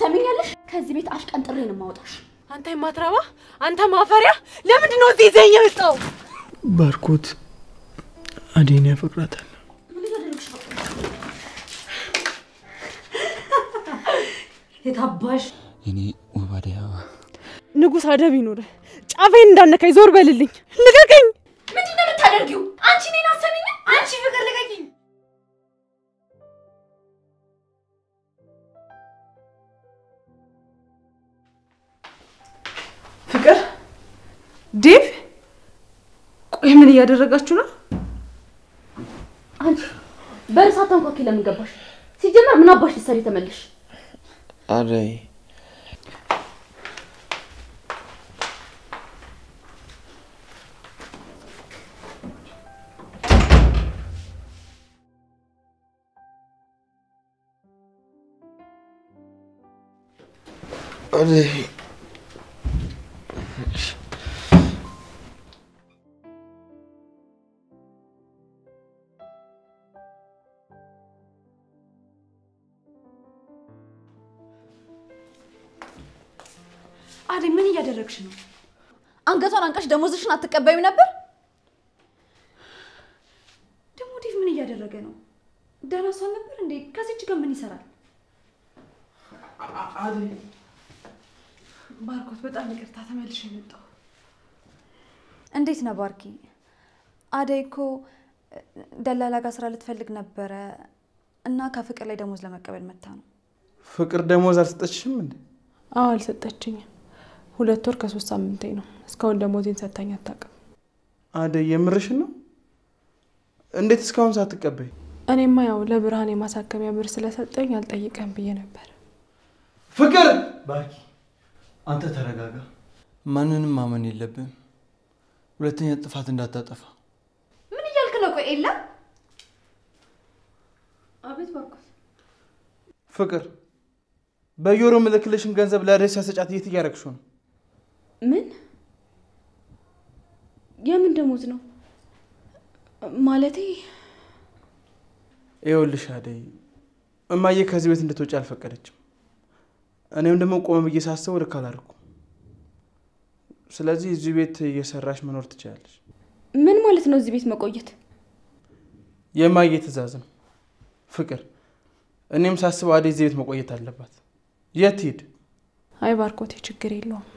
ሰሚኛለሽ ከዚህ ቤት አሽቀንጥሬ ነው ማውጣሽ አንተ የማትረባ አንተ ማፈሪያ ለምንድን ነው እዚህ ይዘኝ የመጣው ባርኮት አዴን ያፈቅራታል የታባሽ የኔ ወባዲያ ንጉስ አደብ ይኖር ጫፌን እንዳነካይ ዞር በልልኝ ልቀቀኝ ምንድነው የምታደርጊው አንቺ ነኝ አሰሚኝ አንቺ ፍቅር ልቀቂኝ ፍቅር ዴቭ ቆይ ምን ያደረጋችሁ ነው አንቺ በእሳት አንኳኪ ለምን ገባሽ ሲጀመር ምን አባሽ ልትሰሪ ተመለሽ አረይ አረይ አዴ ምን ያደረግሽ ነው አንገቷን አንቀሽ ደሞዝሽን አትቀበይም ነበር ደሞ ዲፍ ምን ያደረገ ነው ደራሷን ነበር እንዴ ከዚች ጋር ምን ይሰራል አዴ ባርኮት በጣም ይቅርታ ተመልሼ መጣሁ እንዴት ነው ባርኪ አዴኮ ደላላ ጋር ስራ ልትፈልግ ነበር እና ከፍቅር ላይ ደሞዝ ለመቀበል መጣ ነው ፍቅር ደሞዝ አልሰጠችሽም እንዴ አዎ አልሰጠችኝም 2 ወር ከ3 ሳምንቴ ነው እስካሁን ደሞዜን ሰጣኝ አታውቅም አዴ የምርሽን ነው እንዴት እስካሁን ሳትቀበይ እኔማ ያው ለብርሃን የማሳከሚያ ብር ስለሰጠኝ አልጠይቀም ብዬ ነበር ፍቅር ባርኪ አንተ ተረጋጋ ማንንም ማመን የለብም ሁለተኛ ጥፋት እንዳታጠፋ ምን ይያልክ ነው ቆይ ኤላ አቤት ባርኮት ፍቅር በዩሮ ምልክልሽን ገንዘብ ለአደስ ያሰጫት እየተያረክሹ ነው ምን የምን ደሞዝ ነው ማለቴ ይኸውልሽ አደይ እማዬ ከዚህ ቤት እንድትወጪ አልፈቀደችም እኔም ደግሞ ቆመ ብዬ ሳስበው ልክ አላልኩም ስለዚህ እዚህ ቤት እየሰራሽ መኖር ትችላለሽ ምን ማለት ነው እዚህ ቤት መቆየት የማዬ ትእዛዝ ነው ፍቅር እኔም ሳስበው አደይ እዚህ ቤት መቆየት አለባት የት ሂድ አይ ባርኮቴ ችግር የለውም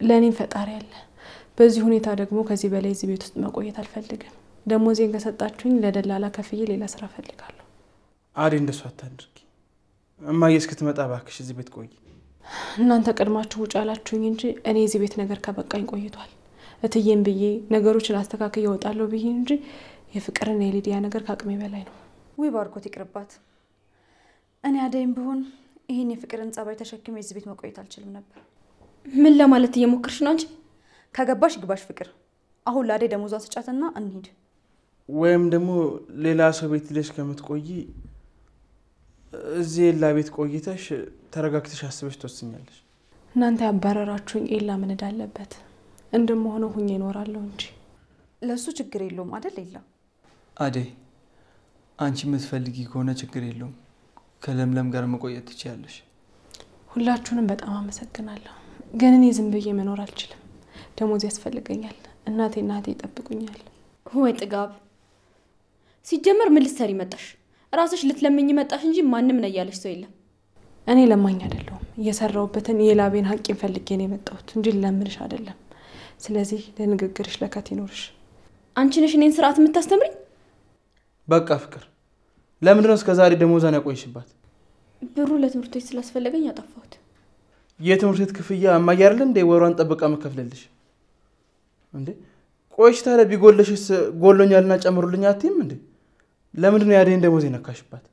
ለኔ ፈጣሪ ያለ በዚህ ሁኔታ ደግሞ ከዚህ በላይ እዚህ ቤት ውስጥ መቆየት አልፈልግም ደሞዜን ከሰጣችሁኝ ለደላላ ከፍዬ ሌላ ስራ ፈልጋለሁ አደይ እንደሱ አታድርጊ እማዬ እስክትመጣ ባክሽ እዚህ ቤት ቆይ እናንተ ቀድማችሁ ውጭ አላችሁኝ እንጂ እኔ እዚህ ቤት ነገር ከበቃኝ ቆይቷል እትዬም ብዬ ነገሮችን አስተካክዬ እወጣለሁ ብዬ እንጂ የፍቅርና የሊዲያ ነገር ካቅሜ በላይ ነው ወይ ባርኮት ይቅርባት እኔ አደይም ቢሆን ይሄን የፍቅርን ጸባይ ተሸክሜ እዚህ ቤት መቆየት አልችልም ነበር ምን ለማለት እየሞከርሽ ነው አንቺ ከገባሽ ግባሽ ፍቅር አሁን ለአደይ ደሞዟን ስጫትና እንሂድ ወይም ደግሞ ሌላ ሰው ቤት ልጅ ከምትቆይ እዚህ ላ ቤት ቆይተሽ ተረጋግተሽ አስበሽ ተወስኛለሽ እናንተ ያባረራችሁኝ ኤላ ምን እንዳለበት እንደምሆነው ሁኜ እኖራለሁ እንጂ ለሱ ችግር የለውም አይደል ኤላ አደይ አንቺ የምትፈልጊ ከሆነ ችግር የለውም ከለምለም ጋር መቆየት ትችያለሽ ሁላችሁንም በጣም አመሰግናለሁ ግን እኔ ዝም ብዬ መኖር አልችልም ደሞዝ ያስፈልገኛል እናቴ ይጠብቁኛል ወይ ጥጋብ ሲጀመር ምን ልትሰሪ መጣሽ ራስሽ ልትለምኝ መጣሽ እንጂ ማንንም ነው ያለሽ ሰው የለም እኔ ለማኝ አይደለም እየሰራውበትን የላቤን ሀቂን ፈልጌ ነው የመጣሁት እንጂ ለምንሽ አይደለም ስለዚህ ለንግግርሽ ለከት ይኖርሽ አንቺ ነሽ እኔን ስርዓት የምታስተምሪ በቃ ፍቅር ለምን ነው እስከዛሬ ደሞዛን ያቆይሽባት ብሩ ለትምህርት ቤት ስላስፈለገኝ ያጠፋሁት የትምህርት ቤት ክፍያ እማዬ አይደል እንደ ወሯን ጠብቃ መከፍለልሽ እንዴ ቆይሽ ታዲያ ቢጎልሽስ ጎሎኛልና ጨምሩልኝ አትይም እንዴ ለምን ነው ያደኝ ደሞዝ የነካሽባት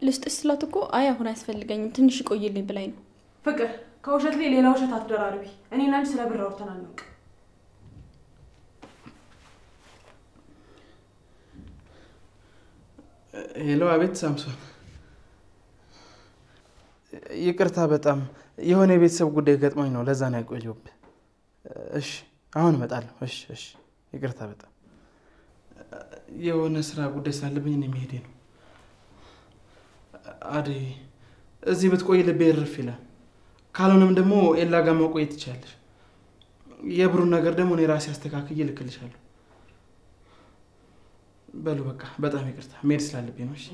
ልስጥሽ ስላት እኮ አይ አሁን አያስፈልገኝም ትንሽ ቆይልኝ ብላኝ ነው ፍቅር ከውሸት ላይ ሌላ ውሸት አትደራርቢ እኔና አንቺ ስለ ብር አውርተናል ነው ሄሎ አቤት ሳምሶን ይቅርታ በጣም የሆነ የቤተሰብ ጉዳይ ገጥሞኝ ነው ለዛ ነው ያቆየሁብ እሺ አሁን እመጣለሁ እሺ ይቅርታ በጣም የሆነ ስራ ጉዳይ ስላለብኝ እኔ መሄዴ ነው አደይ እዚህ ብትቆይ ልቤ ይርፍ ይላል። ካልሆነም ደግሞ ኤላ ጋር መቆየት ትችላለሽ። የብሩን ነገር ደግሞ እኔ ራሴ አስተካክዬ ልክልሻለሁ። በሉ በቃ በጣም ይቅርታ መሄድ ስላለብኝ ነው። እሺ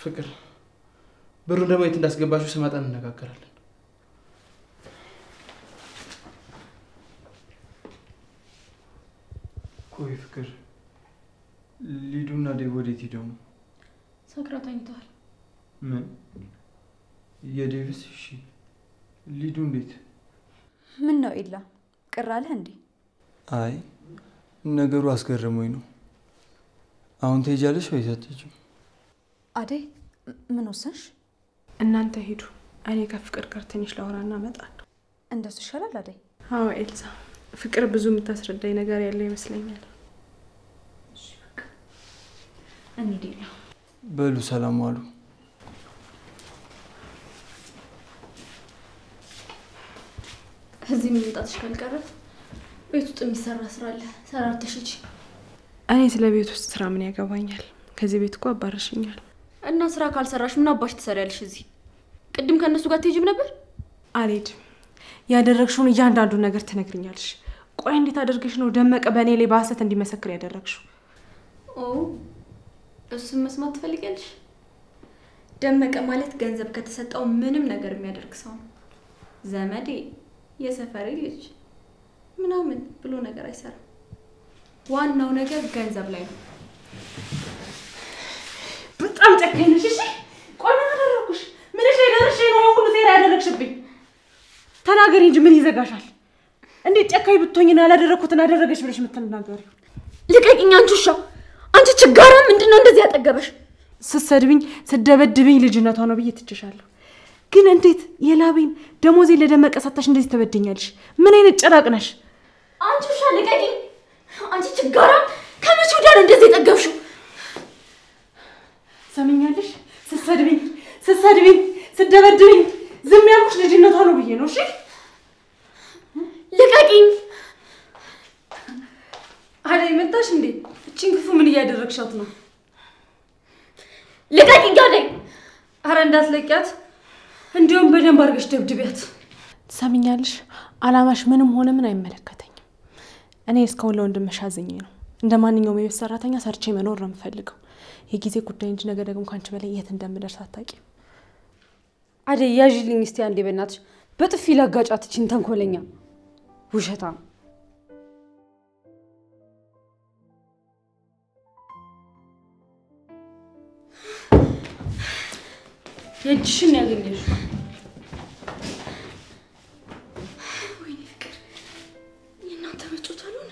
ፍቅር ብሩን ደግሞ የት እንዳስገባችሁ ስመጣ እንነጋገራለን። ቆይ ፍቅር ሊዱና ዴቭ ወዴት ሄደው ነው? ሰክራ ተኝተዋል። ምን የዴቭስ? እሺ ሊዱ እንዴት? ምን ነው ኤላ ቅር አለህ እንዴ? አይ ነገሩ አስገርሞኝ ነው። አሁን ትሄጃለሽ ወይስ አትሄጂም? አደይ ምን ወሰንሽ? እናንተ ሄዱ፣ እኔ ከፍቅር ጋር ትንሽ ላወራና እመጣለሁ። እንደሱ ይሻላል አደይ። አዎ ኤልሳ፣ ፍቅር ብዙ የምታስረዳኝ ነገር ያለ ይመስለኛል። እሺ በቃ እንሂድ። በሉ ሰላም ዋሉ። እዚህ መምጣትሽ ካልቀረ ቤት ውስጥ የሚሰራ ስራ አለ፣ ሰራርተሽ ሂጂ። እኔ ስለ ቤት ውስጥ ስራ ምን ያገባኛል? ከዚህ ቤት እኮ አባረሽኛል። እና ስራ ካልሰራሽ ምን አባሽ ትሰሪያለሽ እዚህ? ቅድም ከነሱ ጋር ትሄጂም ነበር። አልሄድም። ያደረግሽውን እያንዳንዱ ነገር ትነግሪኛለሽ። ቆይ እንዴት አድርገሽ ነው ደመቀ በእኔ ላይ በሐሰት እንዲመሰክር ያደረግሽው? ኦ እሱን መስማት ትፈልጊያለሽ? ደመቀ ማለት ገንዘብ ከተሰጠው ምንም ነገር የሚያደርግ ሰው ነው። ዘመዴ፣ የሰፈሬ ልጅ ምናምን ብሎ ነገር አይሰራም። ዋናው ነገር ገንዘብ ላይ ነው። በጣም ጨካኝ ነሽ። እሺ ቆይ ምን አደረኩሽ? ምንሽ ላይ ደርሼ ነው ሁሉ ሴራ ያደረግሽብኝ? ተናገሪ እንጂ ምን ይዘጋሻል? እንዴት ጨካኝ ብትሆኝና ያላደረኩትን አደረገሽ ብለሽ የምትናገሪው? ልቀቂኝ አንቺ ውሻ! አንቺ ችጋራ! ምንድነው እንደዚህ ያጠገበሽ? ስትሰድብኝ ስትደበድብኝ ልጅነቷ ነው ብዬ ትችሻለሁ። ግን እንዴት የላቤን ደሞዜ ለደመቀ ሰጣሽ እንደዚህ ተበደኛለሽ? ምን አይነት ጭራቅ ነሽ? አንቺ ውሻ ልቀቂኝ! አንቺ ችጋራ! ከመቼ ወዲያ ነው እንደዚህ የጠገብሽው? ሰምኛለሽ? ስትሰድብኝ ስትደበድብኝ ዝም ያልኩሽ ልጅነቷ ነው ብዬ ነው። እሺ ልቀቂኝ! አደይ መጣሽ እንዴ? እቺን ክፉ ምን እያደረግሻት ነው? ልቀቂኝ አደይ! አረ እንዳትለቂያት፣ እንዲያውም በደንብ አድርገሽ ደብድቢያት። ሰምኛለሽ? አላማሽ ምንም ሆነ ምን አይመለከተኝም። እኔ እስካሁን ለወንድምሽ አዝኜ ነው። እንደ ማንኛውም የቤት ሰራተኛ ሰርቼ መኖር ነው የምፈልገው። የጊዜ ጉዳይ እንጂ ነገ ደግሞ ካንቺ በላይ የት እንደምደርስ አታውቂም። አደይ ያዥልኝ እስቲ አንዴ በእናትሽ። በጥፊ ላጋጫት እቺን ተንኮለኛ ውሸታ። የእጅሽን ያገኘሽ። ወይኔ ፍቅር የእናንተ መጮት አልሆነ።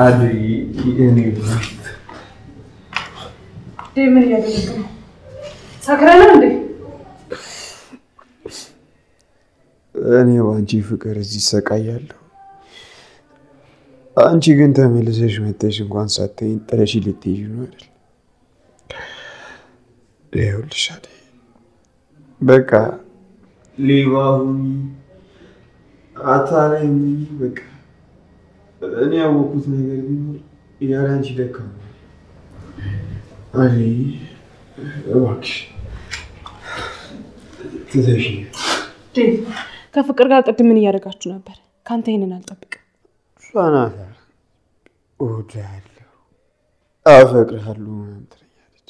አደይ እኔ ምን እያደረግህ ነው? ሰክረህ እንዴ? እኔ ባንቺ ፍቅር እዚህ ሰቃያለሁ። አንቺ ግን ተመልሰሽ መጥተሽ እንኳን ሳትይኝ ጥለሽ ልትሄጂ ነው አይደል? ይኸውልሽ አደይ በቃ ሌባ ሁኚ አታላይ በቃ እኔ ያወኩት ነገር ቢኖር ያለ አንቺ ደካማ አደይ እባክሽ ትተሽኝ። ከፍቅር ጋር ቅድም ምን እያደረጋችሁ ነበር? ካንተ ይሄንን አልጠብቅም። ሷናታ እወድሃለሁ አፈቅርሃለሁ ምናምን ትለኛለች።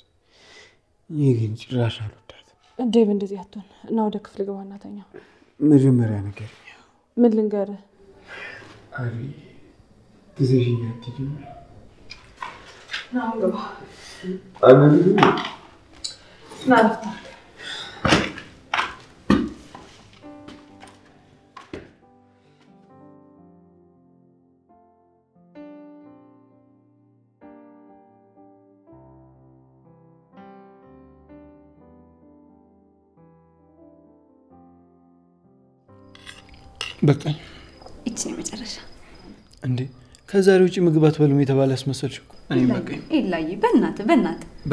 እኔ ግን ጭራሽ አልወዳትም። ዴቭ እንደዚህ አትሆን እና ወደ ክፍል ግባ እና ተኛ። መጀመሪያ ነገር ምን ልንገርህ? አደይ ትተሽኝ አትሄጂም? ና ግባ። አልልም። ና አረፍታ። በቃኝ። እቺ መጨረሻ እንዴ ከዛሬ ውጪ ምግብ አትበሉም የተባለ አስመሰልሽ እኮ። እኔ በቃኝ። ኤላዬ በእናትህ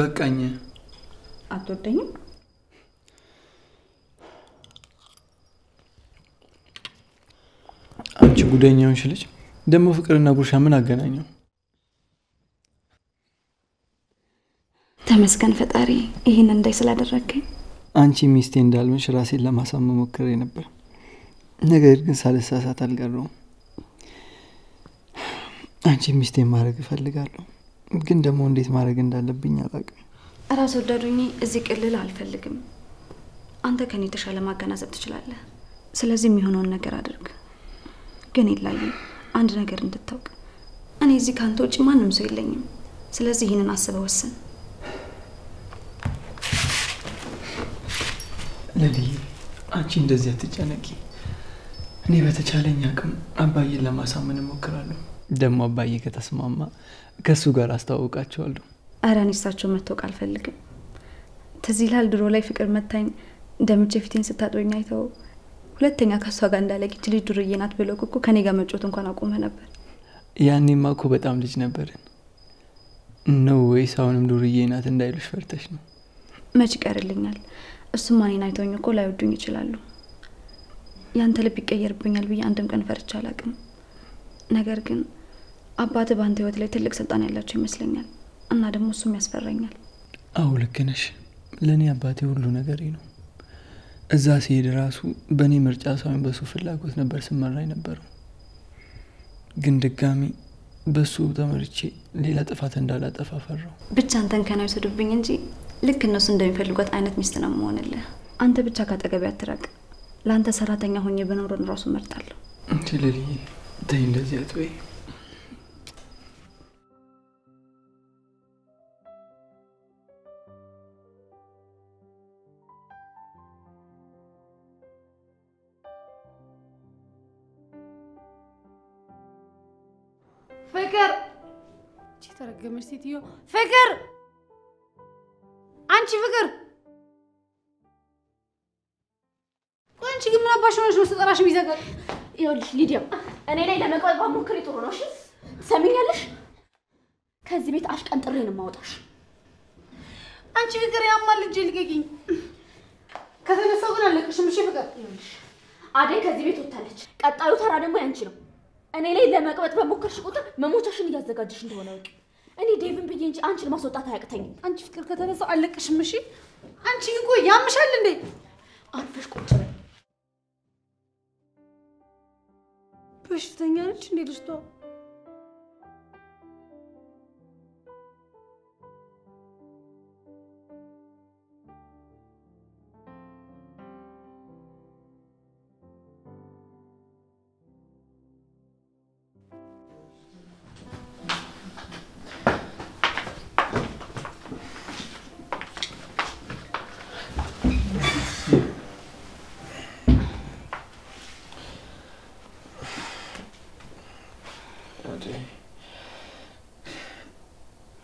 በቃኝ። አትወደኝም? አንቺ ጉደኛውን ልጅ ደግሞ ፍቅርና ጉርሻ ምን አገናኘው? ተመስገን ፈጣሪ ይህን እንዳይ ስላደረገኝ። አንቺ ሚስቴ እንዳልሆንሽ ራሴን ለማሳመን ሞክሬ ነበር፣ ነገር ግን ሳልሳሳት አልቀረውም። አንቺ ሚስቴ ማድረግ እፈልጋለሁ፣ ግን ደግሞ እንዴት ማድረግ እንዳለብኝ አላውቅም። ራስ ወዳዱኝ እዚህ ቅልል አልፈልግም። አንተ ከኔ የተሻለ ማገናዘብ ትችላለህ። ስለዚህ የሚሆነውን ነገር አድርግ። ግን ይላል አንድ ነገር እንድታውቅ፣ እኔ እዚህ ካንተ ውጪ ማንም ሰው የለኝም። ስለዚህ ይህንን አስበው ወስን። ለሊ አንቺ እንደዚህ አትጨነቂ። እኔ በተቻለኝ አቅም አባዬን ለማሳመን እሞክራለሁ። ደግሞ አባዬ ከተስማማ ከሱ ጋር አስተዋውቃቸዋለሁ። አረ እኔ እሳቸው መተውቅ አልፈልግም። ትዝ ይላል ድሮ ላይ ፍቅር መታኝ እንደምቼ ፊቴን ስታጥበኝ አይተው ሁለተኛ ከሷ ጋር እንዳለቂች ልጅ ዱርዬ ናት ብለው እኮ ከኔ ጋር መጮት እንኳን አቆመ ነበር። ያኔማ እኮ በጣም ልጅ ነበርን ነው ወይስ አሁንም ዱርዬ ናት እንዳይሉሽ ፈርተሽ ነው? መች ይቀርልኛል። እሱም እኔን አይተውኝ እኮ ላይወዱኝ ይችላሉ። ያንተ ልብ ይቀየርብኛል ብዬ አንድም ቀን ፈርቻ አላውቅም። ነገር ግን አባት በአንተ ህይወት ላይ ትልቅ ስልጣን ያላቸው ይመስለኛል እና ደግሞ እሱም ያስፈራኛል። አዎ ልክ ነሽ። ለኔ አባቴ ሁሉ ነገሬ ነው። እዛ ሲሄድ ራሱ በኔ ምርጫ ሳይሆን በሱ ፍላጎት ነበር ስመራ የነበረው። ግን ድጋሚ በሱ ተመርቼ ሌላ ጥፋት እንዳላጠፋ ፈራው። ብቻ አንተን ከና ይወስዱብኝ እንጂ ልክ እነሱ እንደሚፈልጓት አይነት ሚስት ነው የምሆንልህ። አንተ ብቻ ካጠገቤ አትራቅ። ለአንተ ሰራተኛ ሆኜ በኖርን ራሱ መርጣለሁ። እንዴ ለሊ ተይ እንደዚህ አትበይ። ፍቅር እቺ ተረገመች ሴትዮ ፍቅር አንቺ ፍቅር አንቺ ግን ምን አባሽ ሆነሽ ነው ስጠራሽ የሚዘጋው? ይኸውልሽ ሊዲያ እኔ ላይ ለመቅበጥ ሞክሪ ጥሩ ነው። እሺ ትሰሚኛለሽ? ከዚህ ቤት አሽቀንጥሬ ነው የማወጣሽ። አንቺ ፍቅር ያማል ልጅ ልቀቂኝ። ከተነሳው ግን አለቅሽም። እሺ ፍቅር ይኸውልሽ አደይ ከዚህ ቤት ወጣለች። ቀጣዩ ተራ ደግሞ ያንቺ ነው። እኔ ላይ ለመቅበጥ በሞክርሽ ቁጥር መሞቻሽን እያዘጋጀሽ እንደሆነ ወቂ። እኔ ዴቭን ብዬ እንጂ አንቺን ማስወጣት አያቅተኝም። አንቺ ፍቅር ከተነሳው አለቅሽም። እሺ አንቺ እኮ ያምሻል እንዴ? አርፈሽ ቁጭ በይ። በሽተኛ ነች እንዴ ልጅቷ?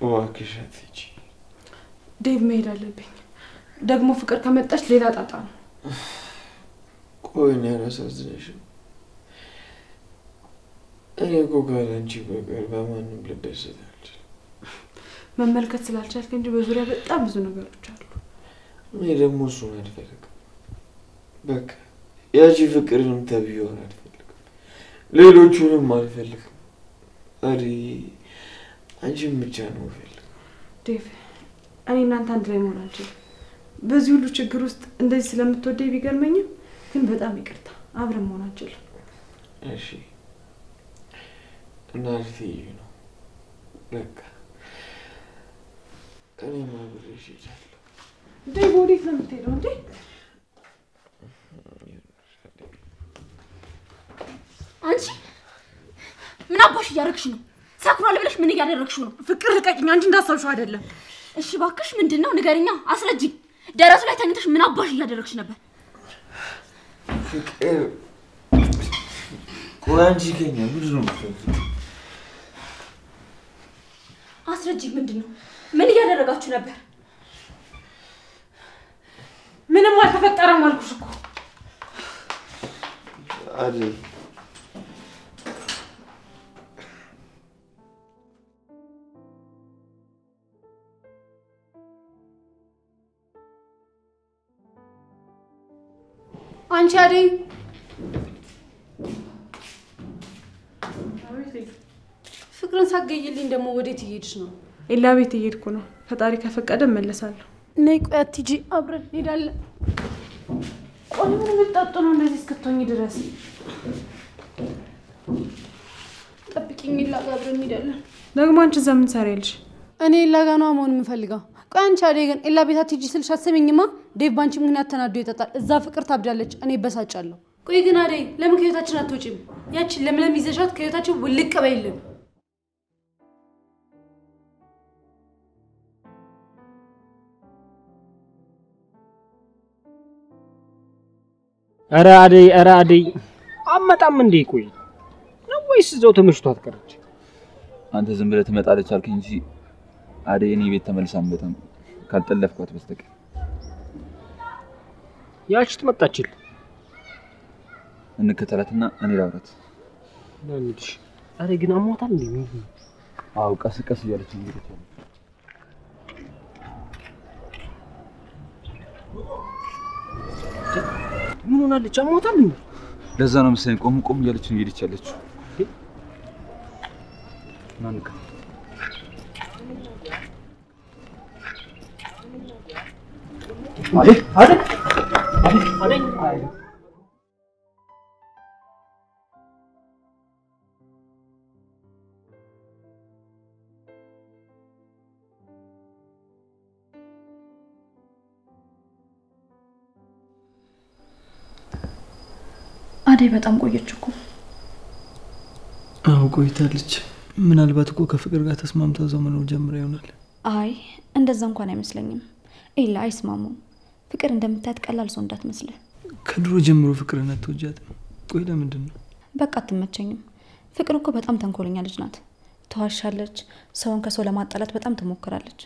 ዋክሻትጂ ዴቭ መሄድ አለብኝ። ደግሞ ፍቅር ከመጣች ሌላ ጣጣ ነው። ቆይ እኔ አላሳዝንሽም። እኔ እኮ ካላንቺ በቀር በማንም ልደሰት አልችልም። መመልከት ስላልቻልክ እንጂ በዙሪያ በጣም ብዙ ነገሮች አሉ። እኔ ደግሞ እሱን አልፈልግም። በቃ ያቺ ፍቅርንም ተብዬውን አልፈልግም፣ ሌሎቹንም አልፈልግም። አሪ አንቺን ብቻ ነው ፈልግ። ዴቭ እኔ እናንተ አንድ ላይ መሆን አንችልም። በዚህ ሁሉ ችግር ውስጥ እንደዚህ ስለምትወደኝ ቢገርመኝም ግን በጣም ይቅርታ አብረን መሆን አንችልም። እሺ እና ልትሄጂ ነው? በቃ እኔ ማብሬሽ እሄዳለሁ። ዴቭ ወዴት ነው የምትሄደው እንዴ? አንቺ ምን አባሽ እያደረግሽ ነው? ሰክሯል ብለሽ ምን እያደረግሽ ነው? ፍቅር ልቀቂኝ። አንቺ እንዳሰብሽው አይደለም። እሺ እባክሽ ምንድነው? ንገሪኛ፣ አስረጂኝ። ደረሱ ላይ ተኝተሽ ምን አባሽ እያደረግሽ ነበር? ፍቅር ቆይ አንቺ ከኛ ምንድን ነው የምትፈልጊው? አስረጂኝ። ምንድነው? ምን እያደረጋችሁ ነበር? ምንም አልተፈጠረም አልኩሽ እኮ። አደይ አንቺ አደይ ፍቅርን ሳገይልኝ ደግሞ ወዴት እየሄድሽ ነው? ኤላ ቤት እየሄድኩ ነው። ፈጣሪ ከፈቀደ እመለሳለሁ። ነይ ቆይ አትሂጂ፣ አብረን እንሄዳለን። ቆይ ምን የምትጠጡ ነው እንደዚህ እስክትሆኚ ድረስ? ጠብቂኝ፣ ኤላ ጋር አብረን እንሄዳለን። ደግሞ አንቺ እዛ ምን ትሰሪያለሽ? እኔ ኤላ ጋር ነው መሆን የምፈልገው። ቆይ አንቺ አደይ ግን ኤላ ቤት አትሂጂ ስልሽ አትሰሚኝማ? ዴቭ ባንቺ ምክንያት ተናዶ ይጠጣል። እዛ ፍቅር ታብዳለች፣ እኔ በሳጫለሁ። ቆይ ግን አደይ ለምን ከህይወታችን አትወጪም? ያችን ለምለም ይዘሻት ከህይወታችን ውልቅ በይልን። ኧረ አደይ አመጣም እንዴ? ቆይ ነው ወይስ እዛው ተመሽቷት ቀረች? አንተ ዝም ብለህ ትመጣለች አልክ እንጂ አደይ እኔ ቤት ተመልሳ በጣም ካልጠለፍኳት በስተቀር ያቺ ትመጣችል። እንከተላትና እኔ ላውራት። ለምንድሽ? አረ ግን አሟታል እንዴ? ምን? አው ቀስ ቀስ እያለች እንግዲህ ምን ሆናለች? አሟታል እንዴ? ለዛ ነው መሰለኝ ቆም እያለች ነው እየሄደች ያለችው። ማንካ አደይ አደይ በጣም ቆየች እኮ። አዎ ቆይታለች። ምናልባት እኮ ከፍቅር ጋር ተስማምተው እዛው መኖር ጀምራ ይሆናል። አይ እንደዛ እንኳን አይመስለኝም። ኤላ አይስማሙም። ፍቅር እንደምታያት ቀላል ሰው እንዳትመስልህ። ከድሮ ጀምሮ ፍቅርን አትወጃትም? ቆይ ለምንድን ነው? በቃ አትመቸኝም። ፍቅር እኮ በጣም ተንኮለኛ ልጅ ናት። ተዋሻለች፣ ሰውን ከሰው ለማጣላት በጣም ትሞክራለች።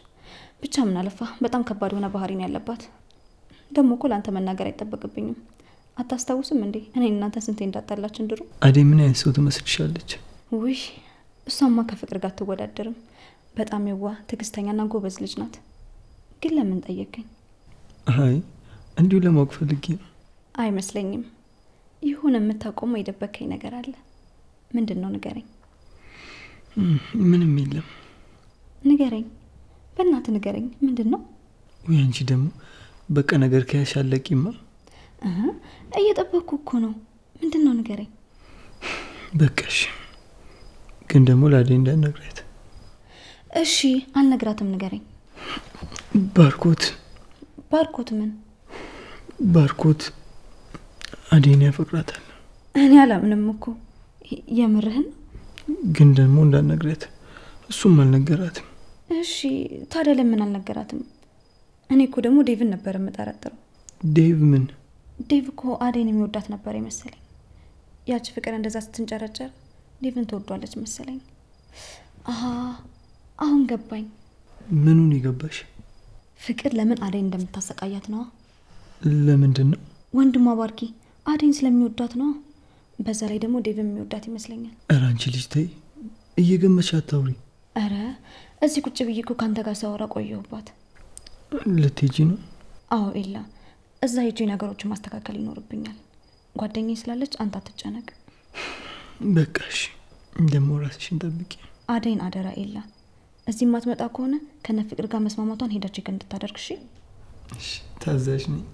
ብቻ ምን አለፋ በጣም ከባድ የሆነ ባህሪ ነው ያለባት። ደግሞ እኮ ላንተ መናገር አይጠበቅብኝም። አታስታውስም እንዴ እኔ እናንተ ስንቴ እንዳጣላችን ድሮ? አደይ ምን አይነት ሰው ትመስልሻለች? ውይ እሷማ ከፍቅር ጋር አትወዳደርም። በጣም የዋህ ትዕግስተኛና ጎበዝ ልጅ ናት። ግን ለምን ጠየቀኝ? አይ እንዲሁ ለማወቅ ፈልጌ ነው። አይመስለኝም። ይሁን የምታቆመው የደበከኝ ነገር አለ። ምንድነው? ንገረኝ። ምንም የለም። ንገረኝ፣ በእናትህ ንገረኝ። ምንድነው? ወይ አንቺ ደግሞ በቃ ነገር ከያሻለቂማ። እየጠበቅኩ እኮ ነው። ምንድነው? ንገረኝ። በቃሽ። ግን ደግሞ ለአደይ እንዳትነግሪያት። እሺ አልነግራትም። ንገረኝ። ባርኮት ምን? ባርኮት አደይን ያፈቅራታል። እኔ አላምንም እኮ። የምርህን? ግን ደግሞ እንዳትነግሪያት። እሱም አልነገራትም። እሺ ታዲያ ለምን አልነገራትም? እኔ እኮ ደግሞ ዴቭን ነበር የምጠረጥረው። ዴቭ ምን? ዴቭ እኮ አደይን የሚወዳት ነበር መሰለኝ። ያቺ ፍቅር እንደዛ ስትንጨረጨር ዴቭን ትወዷለች መሰለኝ። አሁን ገባኝ። ምኑን ይገባሽ? ፍቅር ለምን አደይን እንደምታሰቃያት ነው። ለምንድን ነው? ወንድሟ ባርኪ አደይን ስለሚወዳት ነው። በዛ ላይ ደግሞ ዴቭ የሚወዳት ይመስለኛል። ኧረ አንቺ ልጅ ተይ፣ እየገመትሽ አታውሪ። ኧረ እዚህ ቁጭ ብዬ እኮ ካንተ ጋር ሳወራ ቆየሁባት። ልትሄጂ ነው? አዎ ኤላ፣ እዛ ሄጄ ነገሮችን ማስተካከል ይኖርብኛል። ጓደኛዬ ስላለች አንተ አትጨነቅ። በቃሽ። ደግሞ ራስሽን ጠብቂ። አደይን አደራ ኤላ። እዚህ ማትመጣ ከሆነ ከነ ፍቅር ጋር መስማማቷን ሄዳ ቼክ እንድታደርግ እሺ? እሺ ታዛዥ ነኝ።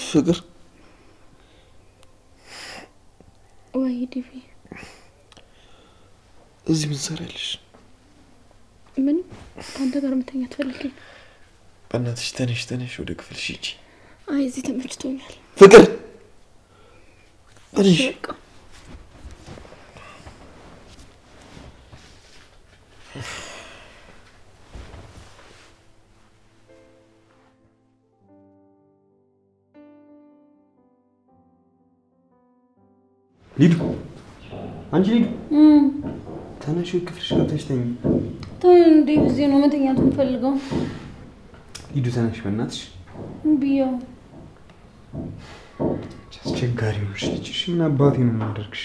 ፍቅር ወይ ዲቪ እዚህ ምን ትሰሪያለሽ? ምን ካንተ ጋር መተኛት ፈልጌ። በእናትሽ ተነሽ ወደ ክፍልሽ ሂጂ። አይ እዚህ ተመችቶኛል። ፍቅር ተነሽ። ሊዱ አንቺ ሊዱ ተነሽ ክፍልሽ ገብተሽ ተኝ። እንዴ እዚህ ነው መተኛት የምፈልገው። ሊዱ ተነሽ በእናትሽ። ቢያው አስቸጋሪ ሆንሽ ልጅ። እሺ ምን አባቴ ነው የማደርግሽ?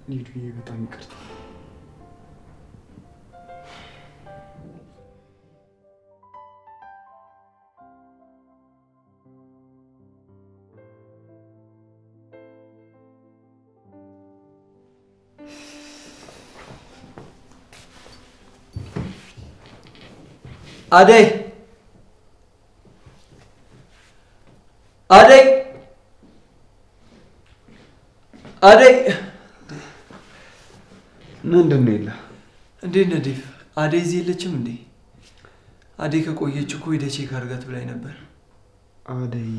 ሊዱዬ በጣም ይቅርታ። አደይ አደይ አደይ ምንድን ነው ይላ? እንዴት ነህ ዴቭ? አደይ እዚህ የለችም እንዴ? አደይ ከቆየች እኮ ሄደህ ቼክ አድርጋት ብላኝ ነበር። አደይ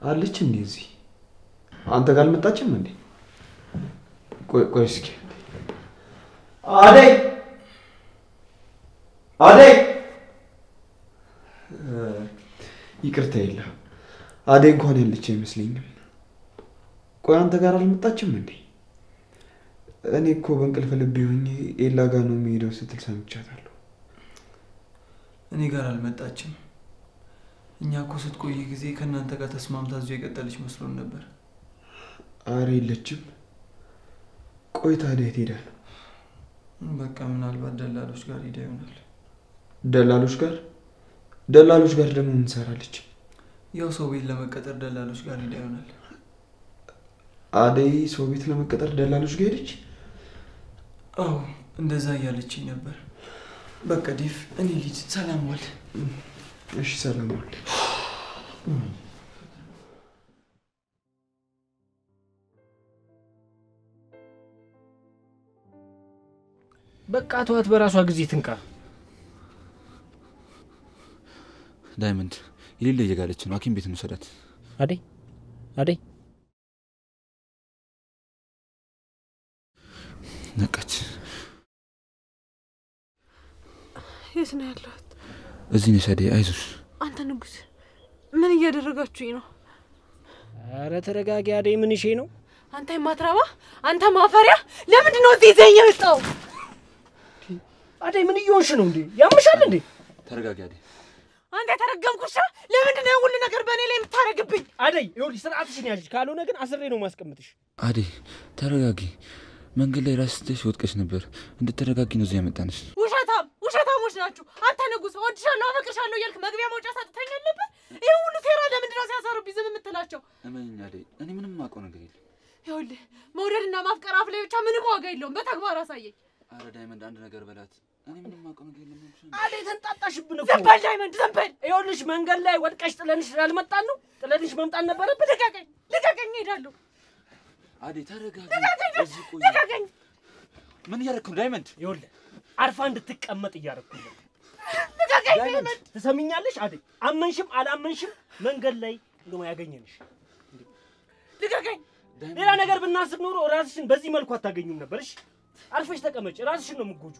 አለች እንዴ እዚህ? አንተ ጋር አልመጣችም እንዴ? ቆይ እስኪ አደይ አደይ ይቅርታ ይላ። አደይ እንኳን ያለች አይመስለኝም። ቆይ አንተ ጋር አልመጣችም እንዴ? እኔ እኮ በእንቅልፍ ልቤ ሆኜ ኤላ ጋር ነው የሚሄደው ስትል ሰምቻታለሁ። እኔ ጋር አልመጣችም። እኛ እኮ ስትቆይ ጊዜ ከእናንተ ጋር ተስማምታ እዚሁ የቀጠለች መስሎን ነበር። አረ የለችም። ቆይ ታዲያ የት ሄዳ ነው? በቃ ምናልባት ደላሎች ጋር ሄዳ ይሆናል። ደላሎች ጋር? ደላሎች ጋር ደግሞ ምን ትሰራለች? ያው ሰው ቤት ለመቀጠር ደላሎች ጋር ሄዳ ይሆናል። አደይ ሰው ቤት ለመቀጠር ደላሎች ጋር ሄደች? አዎ እንደዛ እያለችኝ ነበር። በቃ ዴቭ እኔ ልጅ ሰላም ዋል። እሺ ሰላም ዋል። በቃ ተዋት፣ በራሷ ጊዜ ትንቃ። ዳይመንድ የሌለ እየጋለች ነው። ሐኪም ቤት እንውሰዳት። አደይ አደይ ነቃች። የት ነው ያለሁት? እዚህ ነሽ አደይ፣ አይዞሽ። አንተ ንጉስ ምን እያደረጋችሁኝ ነው? አረ ተረጋጊ አደይ። ምን እሺ ነው? አንተ የማትረባ አንተ ማፈሪያ፣ ለምንድን ነው እዚህ ይዘኸኝ የመጣው? አደይ ምን እየሆንሽ ነው እንዴ? ያምሻል እንዴ? ተረጋጊ አደይ። አንተ ተረገምኩሽ። ለምንድን ነው ሁሉ ነገር በእኔ ላይ የምታረግብኝ? አደይ ይኸውልሽ፣ ስርዓትሽን ያዥ፣ ካልሆነ ግን አስሬ ነው ማስቀምጥሽ። አደይ ተረጋጊ። መንገድ ላይ ራስሽ ትሽ ወድቀሽ ነበር። እንድትረጋጊ ነው እዚህ ያመጣንሽ። ውሸታሞች ናችሁ። አንተ ንጉስ እወድሻለሁ፣ አፈቅርሻለሁ እያልክ መግቢያ መውጫ ሳትተኛ ነበር። ይሄ ሁሉ ሴራ ለምንድን ነው ሲያሰሩብኝ ዝም የምትላቸው? እመኚኝ አደይ፣ እኔ ምንም የማውቀው ነገር የለም። ይኸውልህ መውደድና ማፍቀር አፍ ላይ ብቻ ምንም ዋጋ የለውም። በተግባር አሳየኝ። አረ ዳይመንድ አንድ ነገር በላት። እኔ ምንም የማውቀው ነገር የለም። አደይ ተንጣጣሽብን እኮ። ዝም በል ዳይመንድ፣ ዝም በል። ይኸውልሽ መንገድ ላይ ወድቀሽ ጥለንሽ አልመጣን ነው? ጥለንሽ መምጣት ነበረብን። ልቀቀኝ፣ እሄዳለሁ። አደይ ተረጋጊ። እዚህ ቆይ። ልቀቀኝ። ምን እያደረክ ነው ዳይመንድ? ይኸውልህ አርፋ እንድትቀመጥ እያደረኩኝ ነው። ልቀቀኝ ዳይመንድ። ትሰሚኛለሽ አደይ? አመንሽም አላመንሽም መንገድ ላይ ነው ያገኘንሽ። ልቀቀኝ። ሌላ ነገር ብናስብ ኖሮ ራስሽን በዚህ መልኩ አታገኙም ነበር። እሺ አርፈሽ ተቀመጭ። ራስሽን ነው የምትጎጁ።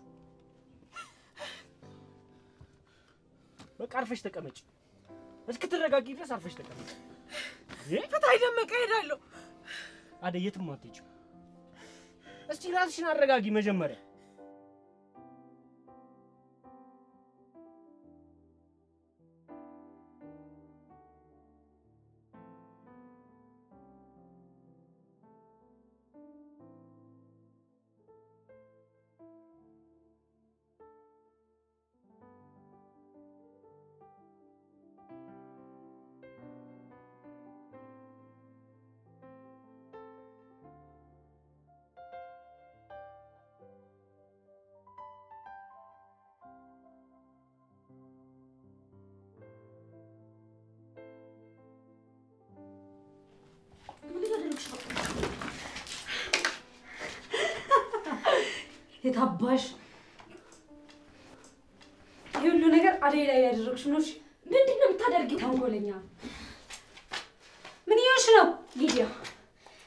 በቃ አርፈሽ ተቀመጭ። እስክትረጋጊ ድረስ አርፈሽ ተቀመጭ። ፍታይ ደመቀ፣ እሄዳለሁ። አደይ የትም አትሄጂም። እስቲ ራስሽን አረጋጊ መጀመሪያ። የታባሽ ሁሉ ነገር አደይ ላይ ያደረግሽ ነው። ምንድን ነው የምታደርጊው? ተንኮለኛ ምን ይሆንሽ ነው ሊዲያ?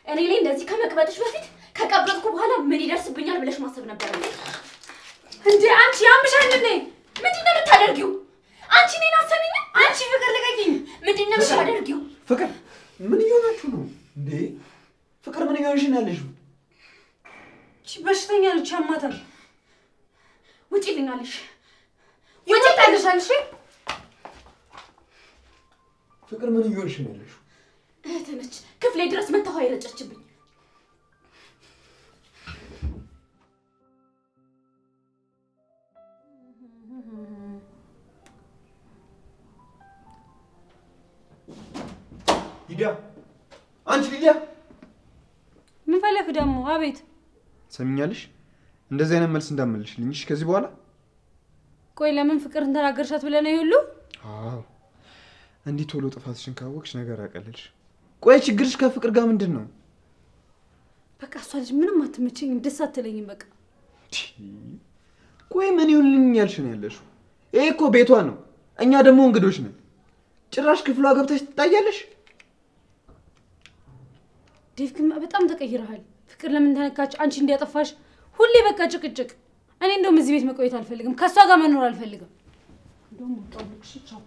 እኔ ላይ እንደዚህ ከመቅበጥሽ በፊት ከቀበጥኩ በኋላ ምን ይደርስብኛል ብለሽ ማሰብ ነበር እንዴ? አንቺ ያምሻል እንዴ? ምንድን ነው የምታደርጊው? አንቺ እኔን አሰሚኝ። አንቺ ፍቅር ልቀቂኝ። ምንድን ነው የምታደርጊው? ፍቅር ምን እየሆናችሁ ነው እንዴ? ፍቅር ምን እየሆንሽ ነው ያለሽው? እቺ በሽተኛ ነች፣ ያማታል። ውጪ ልኛለሽ። ውጪ ታለሻልሽ። ፍቅር ምን እየሆንሽ ነው ያለሽው? እህት ነች። ክፍሌ ድረስ መታው አይረጨችብኝ። ሊዲያ፣ አንቺ ሊዲያ፣ ምን ፈለክ ደግሞ? አቤት። ሰሚኛለሽ? እንደዚህ አይነት መልስ እንዳመልሽልኝ እሺ? ከዚህ በኋላ ቆይ ለምን ፍቅር እንተናገርሻት ብለህ ነው ይሁሉ? አዎ፣ እንዲህ ቶሎ ጥፋትሽን ካወቅሽ ነገር አቀለልሽ። ቆይ ችግርሽ ከፍቅር ጋር ምንድን ነው? በቃ እሷ ልጅ ምንም አትመቸኝም፣ ደስ አትለኝም። በቃ ቆይ ምን ይሁንልኝ ያልሽ ነው ያለሽው? ይሄ እኮ ቤቷ ነው፣ እኛ ደግሞ እንግዶች ነን። ጭራሽ ክፍሏ ገብተሽ ትታያለሽ። ዴቭ ግን በጣም ተቀይረሃል። ፍቅር ለምን ተነካች? አንቺ እንዲያጠፋሽ ሁሌ በቃ ጭቅጭቅ። እኔ እንደውም እዚህ ቤት መቆየት አልፈልግም፣ ከሷ ጋር መኖር አልፈልግም። እንደውም ወጣልኩሽ። ቻው።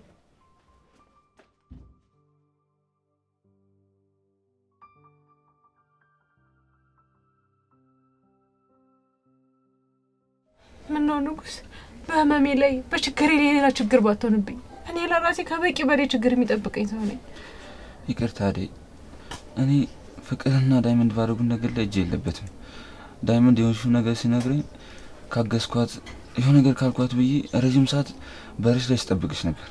ምን ነው ንጉስ? በህመሜ ላይ በችግሬ ላይ ሌላ ችግር ባትሆንብኝ። እኔ ለራሴ ከበቂ በላይ ችግር የሚጠብቀኝ ሰው ነኝ። ይቅርታ አደይ፣ እኔ ፍቅርና ዳይመንድ ባደረጉት ነገር ላይ እጅ የለበትም። ዳይመንድ የሆንሽው ነገር ሲነግረኝ ካገዝኳት የሆነ ነገር ካልኳት ብዬ ረጅም ሰዓት በርሽ ላይ ስጠብቅሽ ነበር።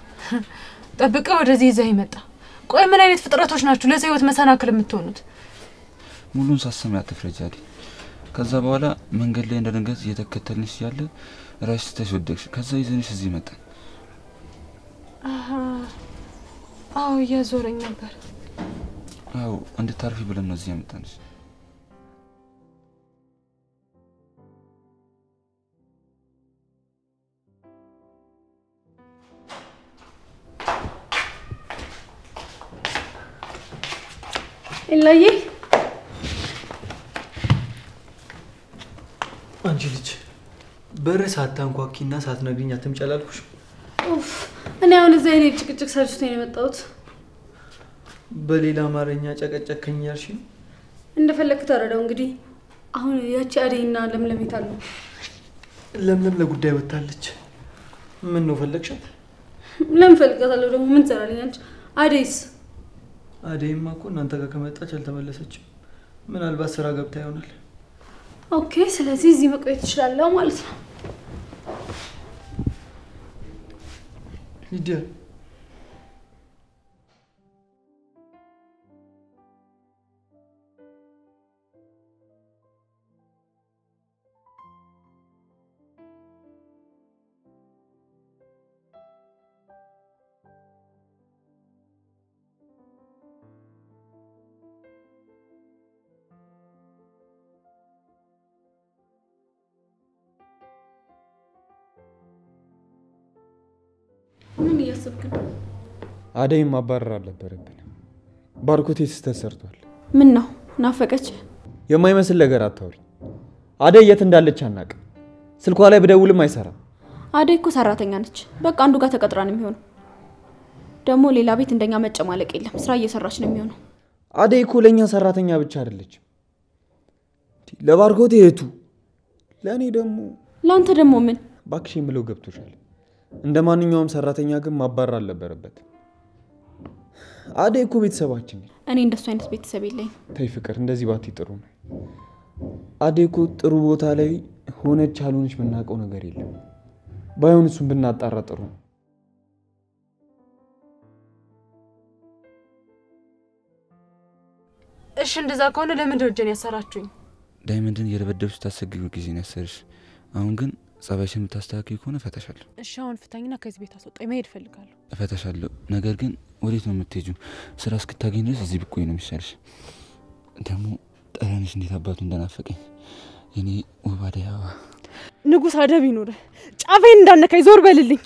ጠብቀህ ወደዚህ ይዘህ ይመጣ። ቆይ ምን አይነት ፍጥረቶች ናችሁ ለሰው ህይወት መሰናክል የምትሆኑት? ሙሉን ሳሰማ አትፍረጂ አደይ። ከዛ በኋላ መንገድ ላይ እንደድንገት እየተከተልንሽ ያለ ራስሽ ተወደቅሽ። ከዛ ይዘንሽ እዚህ መጣን። አዎ እያዞረኝ ነበር። አዎ እንድታርፊ ብለን ነው እዚህ ያመጣንሽ። ኢላዬ፣ አንቺ ልጅ በር ሳታንኳኪና ሳትነግሪኝ አትምጫላልኩሽ? ኡፍ፣ እኔ አሁን እዛ የኔ ጭቅጭቅ ሰልችቶኝ ነው የመጣሁት። በሌላ አማርኛ ጨቀጨከኝ ያልሽ? እንደፈለክ ተረዳው። እንግዲህ አሁን ያቺ አደይና ለምለም ይታሉ። ለምለም ለጉዳይ ወጣለች። ምን ነው ፈለግሻት? ለምን ፈልጋታለሁ ደግሞ? ምን ትሰራልኛለች? አደይስ? አደይማ እኮ እናንተ ጋር ከመጣች አልተመለሰችም። ምናልባት ስራ ገብታ ይሆናል። ኦኬ፣ ስለዚህ እዚህ መቆየት እችላለሁ ማለት ነው። ሊዲያ፣ ምን እያሰብክ ነው? አደይም ማባረር አልነበረብን። ባርኮቴ ስህተት ሰርቷል። ምን ነው ናፈቀች? የማይመስል ነገር አታውሪ። አደይ የት እንዳለች አናውቅም። ስልኳ ላይ ብደውልም አይሰራም። አደይ እኮ ሰራተኛ ነች። በቃ አንዱ ጋር ተቀጥራ ነው የሚሆነው። ደግሞ ሌላ ቤት እንደኛ መጨማለቅ የለም። ስራ እየሰራች ነው የሚሆነው። አደይ እኮ ለኛ ሰራተኛ ብቻ አይደለችም። ለባርኮቴ እህቱ፣ ለኔ ደግሞ ላንተ ደግሞ ምን? ባክሽ የምለው ገብቶሻል። እንደ ማንኛውም ሰራተኛ ግን ማባረር አልነበረበት። አደይ እኮ ቤተሰባችን ነች። እኔ እንደሱ አይነት ቤተሰብ የለኝም። ተይ ፍቅር፣ እንደዚህ ባትይ ጥሩ ነው። አደይ እኮ ጥሩ ቦታ ላይ ሆነች አልሆነች የምናውቀው ነገር የለም። ባይሆን እሱን ብናጣራ ጥሩ ነው። እሺ እንደዛ ከሆነ ለምን ደረጀን ያሰራችሁኝ? ዳይመንድን እየደበደብሽ ታሰግጊው ጊዜ ነው ያሰርሽ። አሁን ግን ጸባይሽን የምታስተካክዪ ከሆነ እፈታሻለሁ። እሺ አሁን ፍታኝና ከዚህ ቤት አስወጣኝ። መሄድ እፈልጋለሁ። እፈታሻለሁ። ነገር ግን ወዴት ነው የምትሄጂው? ስራ እስክታገኝ ድረስ እዚህ ብቆይ ነው የሚሻልሽ። ደግሞ ጠረንሽ እንዴት አባቱ እንደናፈቀኝ የኔ ውብ አደይ አበባ። ንጉስ አደብ ይኖር ጫፌን እንዳነካኝ ዞር በልልኝ።